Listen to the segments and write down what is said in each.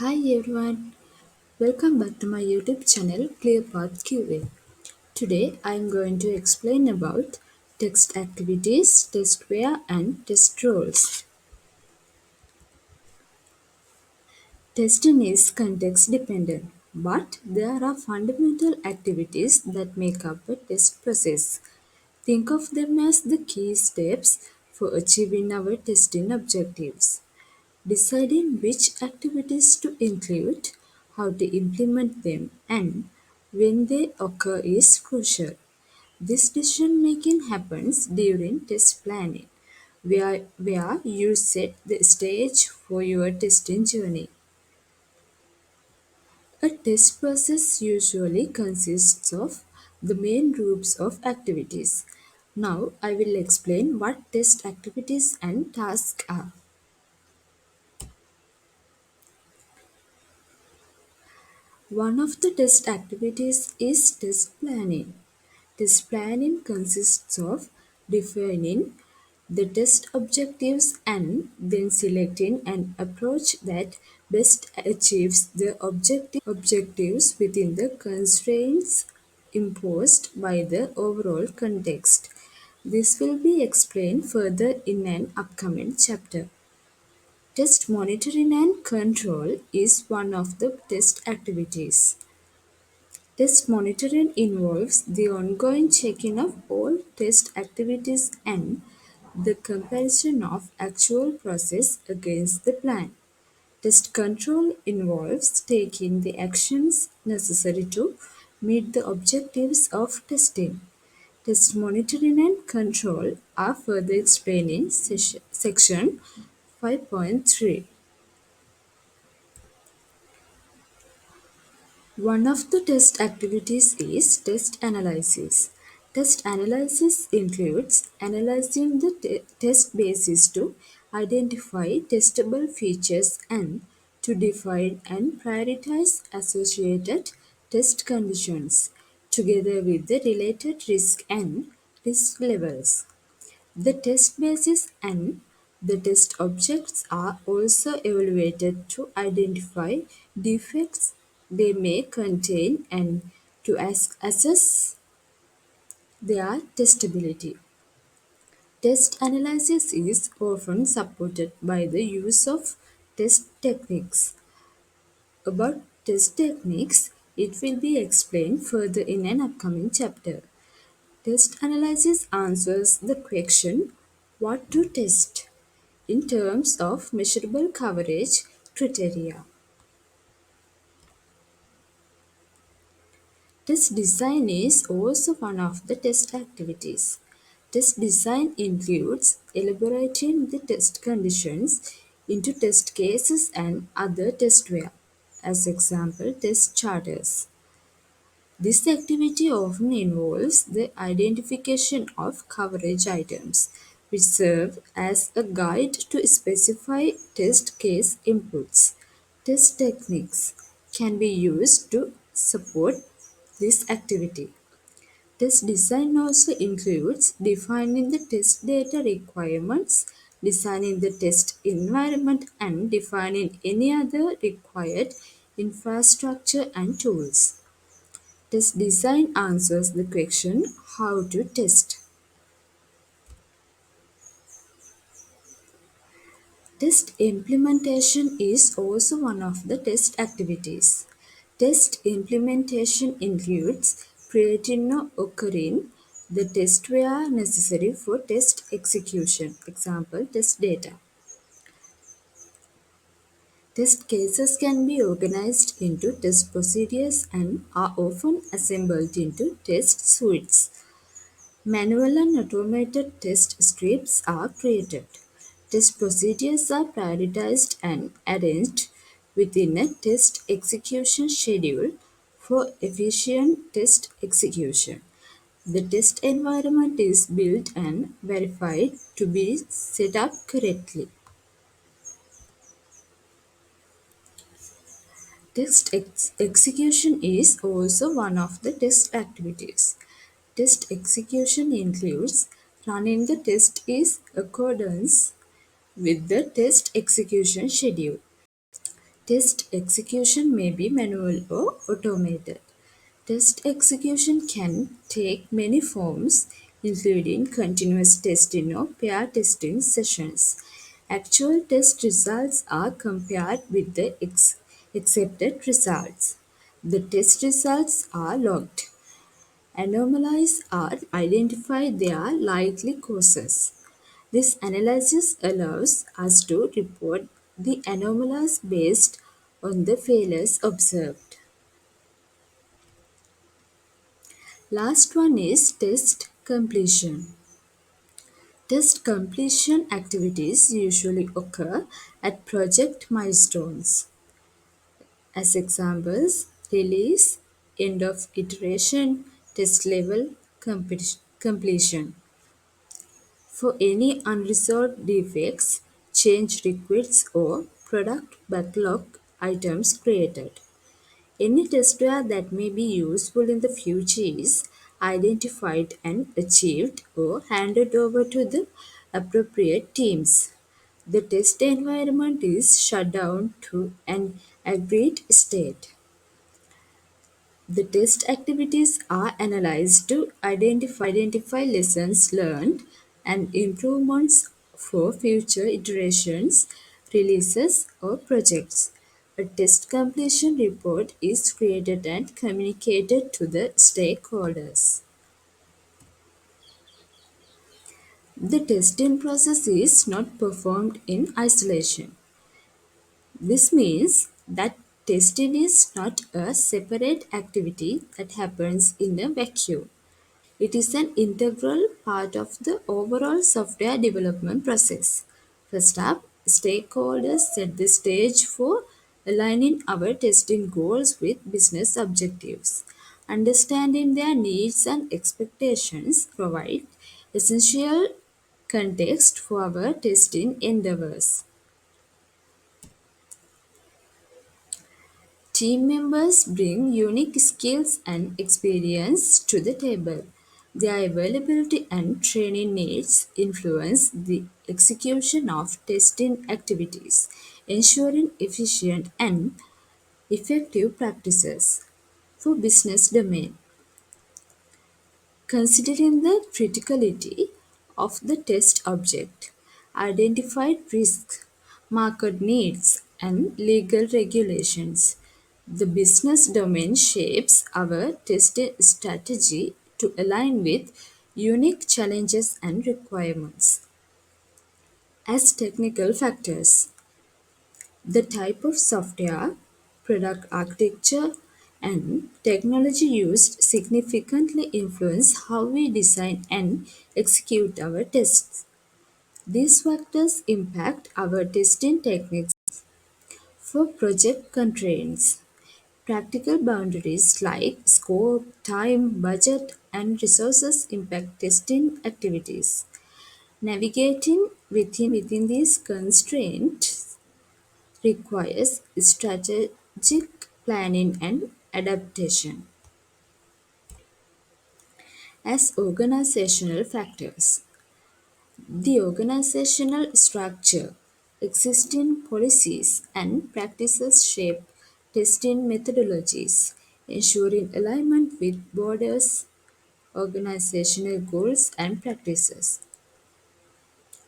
Hi everyone, welcome back to my YouTube channel ClearPath QA. Today I am going to explain about text activities, testware and test roles. Testing is context dependent, but there are fundamental activities that make up a test process. Think of them as the key steps for achieving our testing objectives. Deciding which activities to include, how to implement them, and when they occur is crucial. This decision making happens during test planning, where you set the stage for your testing journey. A test process usually consists of the main groups of activities. Now I will explain what test activities and tasks are. One of the test activities is test planning. Test planning consists of defining the test objectives and then selecting an approach that best achieves the objectives within the constraints imposed by the overall context. This will be explained further in an upcoming chapter. Test monitoring and control is one of the test activities. Test monitoring involves the ongoing checking of all test activities and the comparison of actual process against the plan. Test control involves taking the actions necessary to meet the objectives of testing. Test monitoring and control are further explained in section 5.3. One of the test activities is test analysis. Test analysis includes analyzing the test basis to identify testable features and to define and prioritize associated test conditions together with the related risk and risk levels. The test basis and the test objects are also evaluated to identify defects they may contain and to assess their testability. Test analysis is often supported by the use of test techniques. About test techniques, it will be explained further in an upcoming chapter. Test analysis answers the question what to test in terms of measurable coverage criteria. Test design is also one of the test activities. Test design includes elaborating the test conditions into test cases and other testware, as example test charters. This activity often involves the identification of coverage items, which serve as a guide to specify test case inputs. Test techniques can be used to support this activity. Test design also includes defining the test data requirements, designing the test environment, and defining any other required infrastructure and tools. Test design answers the question how to test. Test implementation is also one of the test activities. Test implementation includes creating or occurring the testware necessary for test execution, example test data. Test cases can be organized into test procedures and are often assembled into test suites. Manual and automated test scripts are created. Test procedures are prioritized and arranged within a test execution schedule for efficient test execution. The test environment is built and verified to be set up correctly. Execution is also one of the test activities. Test execution includes running the test in accordance with the test execution schedule. Test execution may be manual or automated. Test execution can take many forms, including continuous testing or pair testing sessions. Actual test results are compared with the accepted results. The test results are logged. Anomalies are identified their likely causes. This analysis allows us to report the anomalies based on the failures observed. Last one is test completion. Test completion activities usually occur at project milestones. As examples, release, end of iteration, test level, completion. For any unresolved defects, change requests or product backlog items created. Any testware that may be useful in the future is identified and achieved or handed over to the appropriate teams. The test environment is shut down to an agreed state. The test activities are analyzed to identify lessons learned and improvements for future iterations, releases, or projects. A test completion report is created and communicated to the stakeholders. The testing process is not performed in isolation. This means that testing is not a separate activity that happens in a vacuum. It is an integral part of the overall software development process. First up, stakeholders set the stage for aligning our testing goals with business objectives. Understanding their needs and expectations provide essential context for our testing endeavors. Team members bring unique skills and experience to the table. Their availability and training needs influence the execution of testing activities, ensuring efficient and effective practices. For business domain, considering the criticality of the test object, identified risks, market needs, and legal regulations. The business domain shapes our test strategy to align with unique challenges and requirements. As technical factors, the type of software, product architecture, and technology used significantly influence how we design and execute our tests. These factors impact our testing techniques. For project constraints, practical boundaries like scope, time, budget, and resources impact testing activities. Navigating within these constraints requires strategic planning and adaptation. As organizational factors, the organizational structure, existing policies, and practices shape testing methodologies, ensuring alignment with borders, organizational goals, and practices.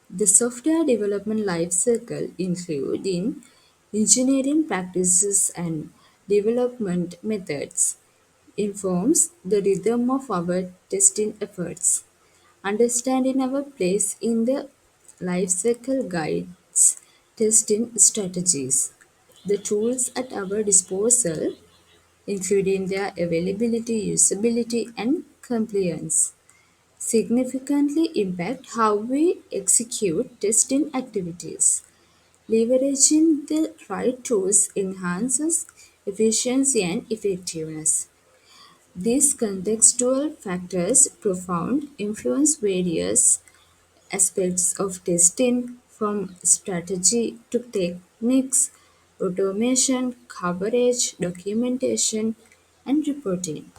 The software development lifecycle, including engineering practices and development methods, informs the rhythm of our testing efforts. Understanding our place in the lifecycle guides testing strategies. The tools at our disposal, including their availability, usability, and compliance, significantly impact how we execute testing activities. Leveraging the right tools enhances efficiency and effectiveness. These contextual factors profound influence various aspects of testing from strategy to techniques, automation, coverage, documentation, and reporting.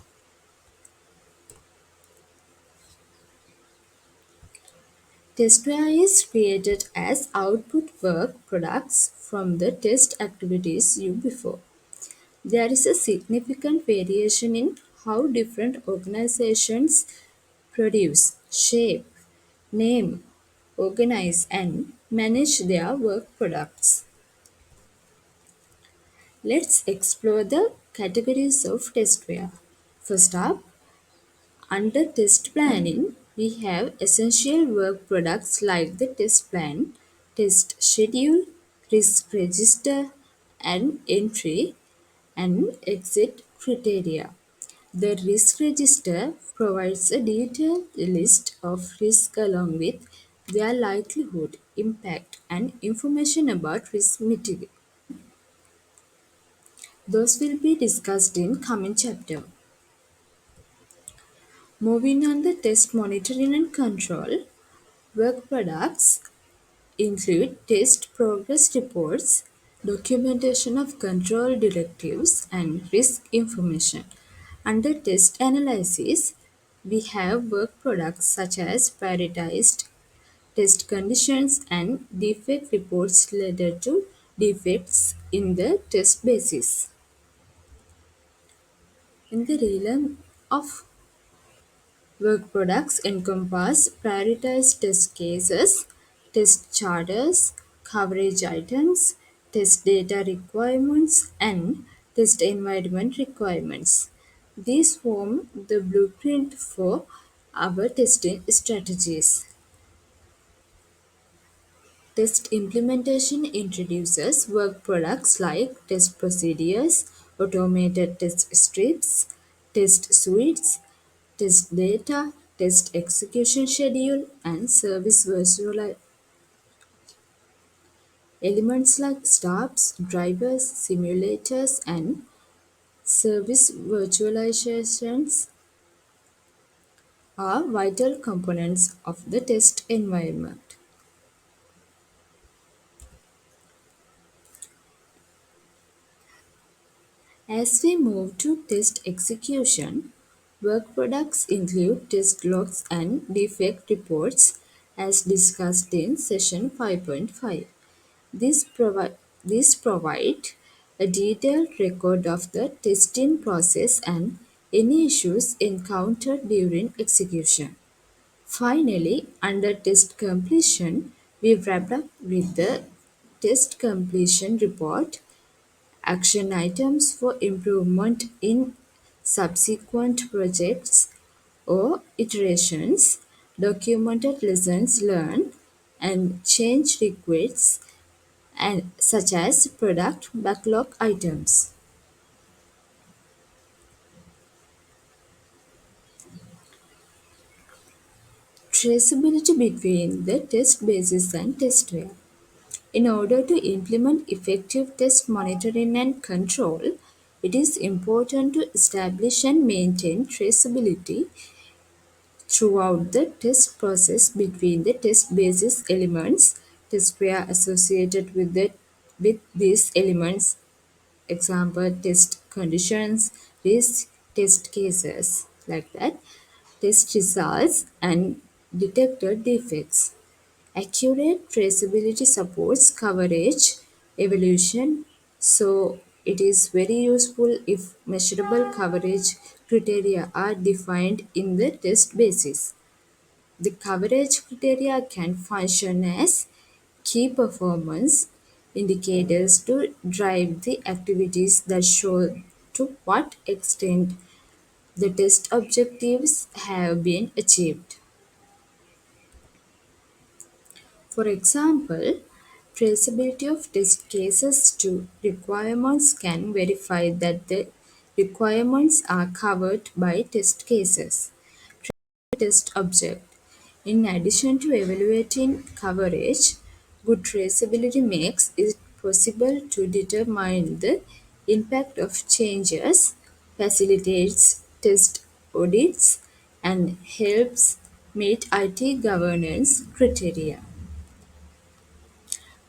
Testware is created as output work products from the test activities you before. There is a significant variation in how different organizations produce, shape, name, organize, and manage their work products. Let's explore the categories of testware. First up, under test planning, we have essential work products like the test plan, test schedule, risk register, and entry and exit criteria. The risk register provides a detailed list of risks along with their likelihood, impact, and information about risk mitigation. Those will be discussed in coming chapter. Moving on the test monitoring and control, work products include test progress reports, documentation of control directives, and risk information. Under test analysis, we have work products such as prioritized test conditions and defect reports related to defects in the test basis. In the realm of work products encompass prioritized test cases, test charters, coverage items, test data requirements, and test environment requirements. These form the blueprint for our testing strategies. Test implementation introduces work products like test procedures, automated test strips, test suites, test data, test execution schedule, and service virtual elements like stubs, drivers, simulators, and service virtualizations are vital components of the test environment. As we move to test execution, work products include test logs and defect reports as discussed in session 5.5. These provide these provide a detailed record of the testing process and any issues encountered during execution. Finally, under test completion, we wrap up with the test completion report, action items for improvement in subsequent projects or iterations, documented lessons learned, and change requests and such as product backlog items. Traceability between the test basis and testware. In order to implement effective test monitoring and control, it is important to establish and maintain traceability throughout the test process between the test basis elements, testware associated with these elements, example test conditions, risk, test cases, like that, test results, and detected defects. Accurate traceability supports coverage evaluation, so it is very useful if measurable coverage criteria are defined in the test basis. The coverage criteria can function as key performance indicators to drive the activities that show to what extent the test objectives have been achieved. For example, traceability of test cases to requirements can verify that the requirements are covered by test cases. Test object. In addition to evaluating coverage, good traceability makes it possible to determine the impact of changes, facilitates test audits, and helps meet IT governance criteria.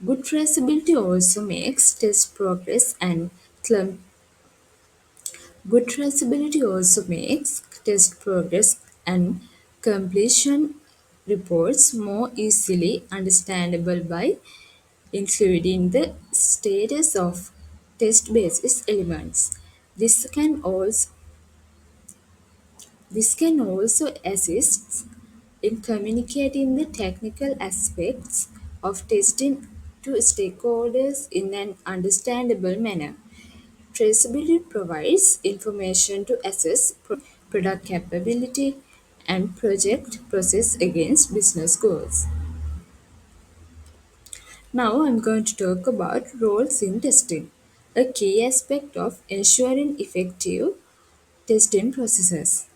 Good traceability also makes test progress and clum- good traceability also makes test progress and completion reports more easily understandable by including the status of test basis elements. This can also this can also assist in communicating the technical aspects of testing to stakeholders in an understandable manner. Traceability provides information to assess product capability and project process against business goals. Now I'm going to talk about roles in testing, a key aspect of ensuring effective testing processes.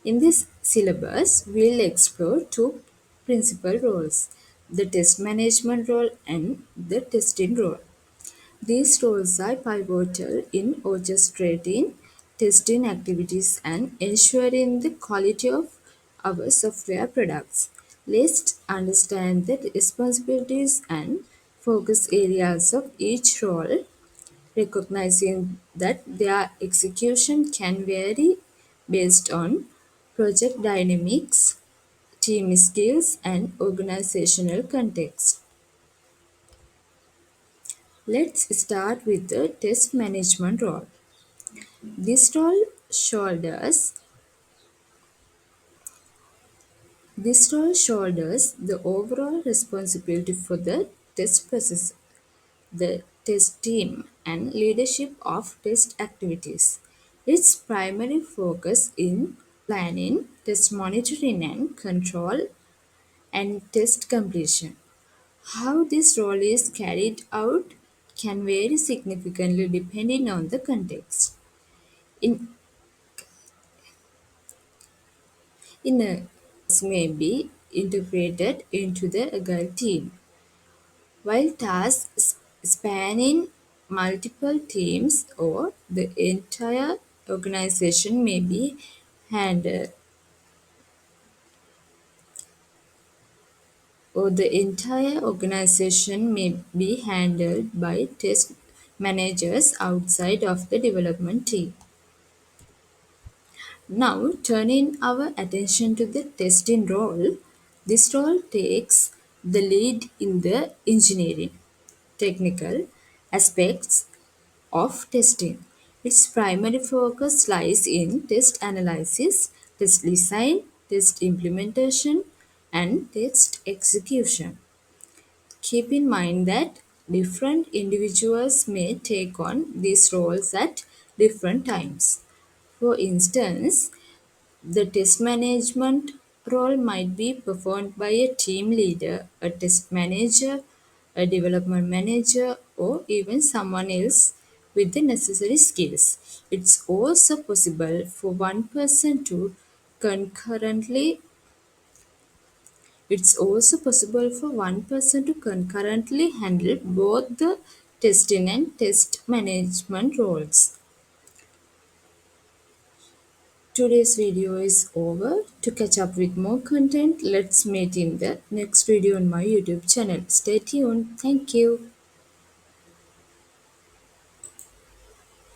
In this syllabus, we'll explore two principal roles, the test management role and the testing role. These roles are pivotal in orchestrating testing activities and ensuring the quality of our software products. Let's understand the responsibilities and focus areas of each role, recognizing that their execution can vary based on project dynamics, team skills, and organizational context. Let's start with the test management role. This role shoulders shoulders the overall responsibility for the test process, the test team, and leadership of test activities. Its primary focus in planning, test monitoring and control, and test completion. How this role is carried out can vary significantly depending on the context. In In a may be integrated into the agile team, while tasks spanning multiple teams organization may be handled the entire organization may be handled by test managers outside of the development team. Now, turning our attention to the testing role, this role takes the lead in the engineering, technical aspects of testing. Its primary focus lies in test analysis, test design, test implementation, and test execution. Keep in mind that different individuals may take on these roles at different times. For instance, the test management role might be performed by a team leader, a test manager, a development manager, or even someone else with the necessary skills. Concurrently it's also possible for one person to concurrently handle both the testing and test management roles. Today's video is over. To catch up with more content, let's meet in the next video on my YouTube channel. Stay tuned. Thank you.